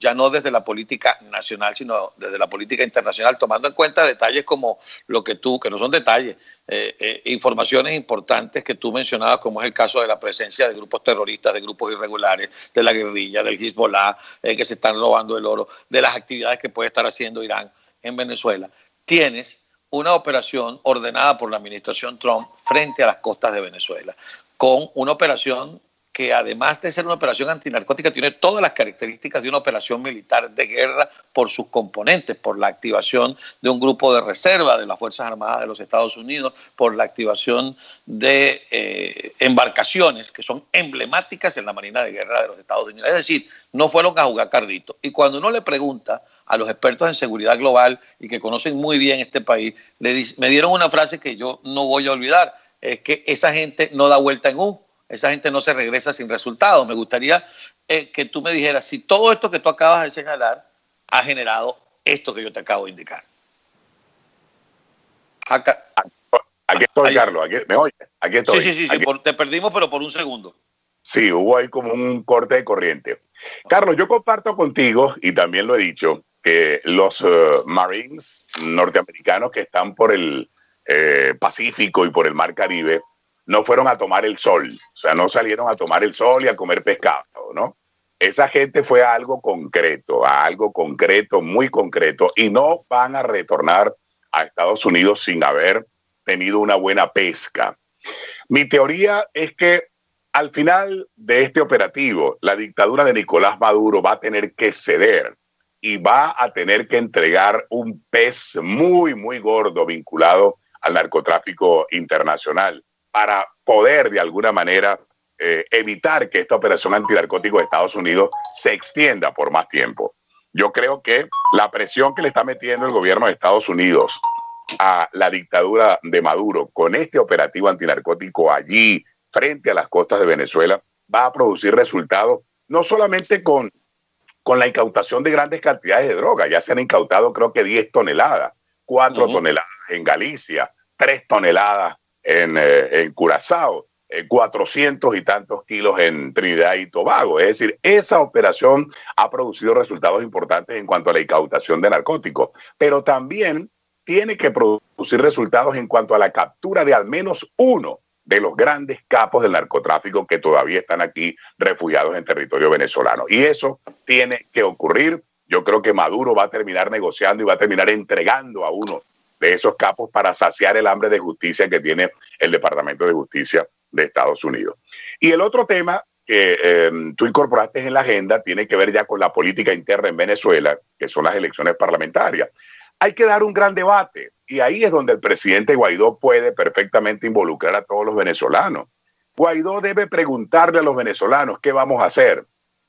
ya no desde la política nacional, sino desde la política internacional, tomando en cuenta detalles como lo que no son detalles, informaciones importantes que tú mencionabas, como es el caso de la presencia de grupos terroristas, de grupos irregulares, de la guerrilla, del Hezbollah, que se están robando el oro, de las actividades que puede estar haciendo Irán en Venezuela. Tienes una operación ordenada por la administración Trump frente a las costas de Venezuela, con una operación que además de ser una operación antinarcótica tiene todas las características de una operación militar de guerra por sus componentes, por la activación de un grupo de reserva de las Fuerzas Armadas de los Estados Unidos, por la activación de embarcaciones que son emblemáticas en la Marina de Guerra de los Estados Unidos. Es decir, no fueron a jugar carrito. Y cuando uno le pregunta a los expertos en seguridad global y que conocen muy bien este país, me dieron una frase que yo no voy a olvidar, es que esa gente no da vuelta en U. Esa gente no se regresa sin resultados. Me gustaría que tú me dijeras si todo esto que tú acabas de señalar ha generado esto que yo te acabo de indicar. Aquí estoy, Carlos. ¿Me oyes? Aquí estoy. Sí. Te perdimos, pero por un segundo. Sí, hubo ahí como un corte de corriente. Carlos, yo comparto contigo, y también lo he dicho, que los Marines norteamericanos que están por el Pacífico y por el Mar Caribe no fueron a tomar el sol, o sea, no salieron a tomar el sol y a comer pescado, ¿no? Esa gente fue a algo concreto, muy concreto, y no van a retornar a Estados Unidos sin haber tenido una buena pesca. Mi teoría es que al final de este operativo, la dictadura de Nicolás Maduro va a tener que ceder y va a tener que entregar un pez muy, muy gordo vinculado al narcotráfico internacional, para poder de alguna manera evitar que esta operación antinarcótico de Estados Unidos se extienda por más tiempo. Yo creo que la presión que le está metiendo el gobierno de Estados Unidos a la dictadura de Maduro con este operativo antinarcótico allí frente a las costas de Venezuela va a producir resultados no solamente con la incautación de grandes cantidades de droga. Ya se han incautado creo que 10 toneladas, 4 toneladas en Galicia, 3 toneladas en Curazao, 400 y tantos kilos en Trinidad y Tobago. Es decir, esa operación ha producido resultados importantes en cuanto a la incautación de narcóticos, pero también tiene que producir resultados en cuanto a la captura de al menos uno de los grandes capos del narcotráfico que todavía están aquí refugiados en territorio venezolano. Y eso tiene que ocurrir. Yo creo que Maduro va a terminar negociando y va a terminar entregando a uno de esos capos para saciar el hambre de justicia que tiene el Departamento de Justicia de Estados Unidos. Y el otro tema que tú incorporaste en la agenda tiene que ver ya con la política interna en Venezuela, que son las elecciones parlamentarias. Hay que dar un gran debate y ahí es donde el presidente Guaidó puede perfectamente involucrar a todos los venezolanos. Guaidó debe preguntarle a los venezolanos qué vamos a hacer,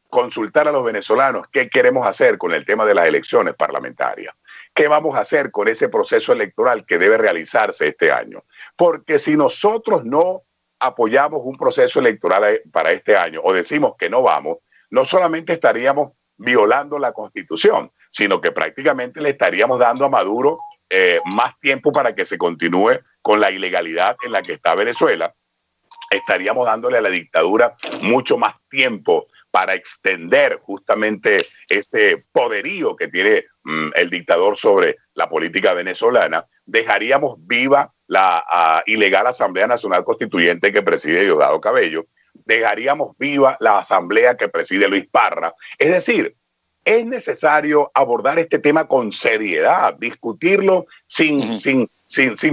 consultar a los venezolanos qué queremos hacer con el tema de las elecciones parlamentarias. ¿Qué vamos a hacer con ese proceso electoral que debe realizarse este año? Porque si nosotros no apoyamos un proceso electoral para este año o decimos que no vamos, no solamente estaríamos violando la Constitución, sino que prácticamente le estaríamos dando a Maduro más tiempo para que se continúe con la ilegalidad en la que está Venezuela. Estaríamos dándole a la dictadura mucho más tiempo para extender justamente este poderío que tiene el dictador sobre la política venezolana. Dejaríamos viva la ilegal Asamblea Nacional Constituyente que preside Diosdado Cabello. Dejaríamos viva la asamblea que preside Luis Parra. Es decir, es necesario abordar este tema con seriedad, discutirlo sin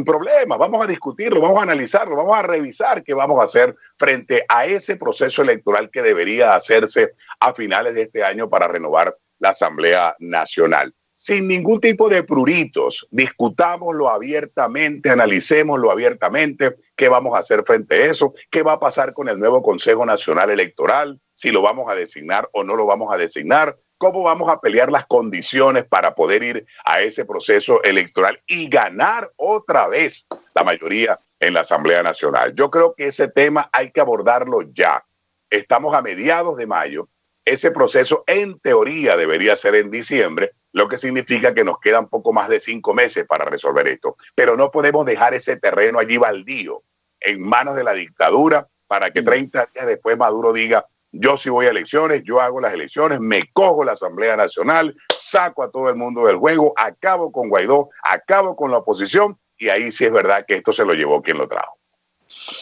problemas. Vamos a discutirlo, vamos a analizarlo, vamos a revisar qué vamos a hacer frente a ese proceso electoral que debería hacerse a finales de este año para renovar la Asamblea Nacional. Sin ningún tipo de pruritos, discutámoslo abiertamente, analicémoslo abiertamente, qué vamos a hacer frente a eso, qué va a pasar con el nuevo Consejo Nacional Electoral, si lo vamos a designar o no lo vamos a designar, cómo vamos a pelear las condiciones para poder ir a ese proceso electoral y ganar otra vez la mayoría en la Asamblea Nacional. Yo creo que ese tema hay que abordarlo ya. Estamos a mediados de mayo. Ese proceso en teoría debería ser en diciembre, lo que significa que nos quedan poco más de 5 meses para resolver esto. Pero no podemos dejar ese terreno allí baldío en manos de la dictadura para que 30 días después Maduro diga, yo sí voy a elecciones, yo hago las elecciones, me cojo la Asamblea Nacional, saco a todo el mundo del juego, acabo con Guaidó, acabo con la oposición, y ahí sí es verdad que esto se lo llevó quien lo trajo.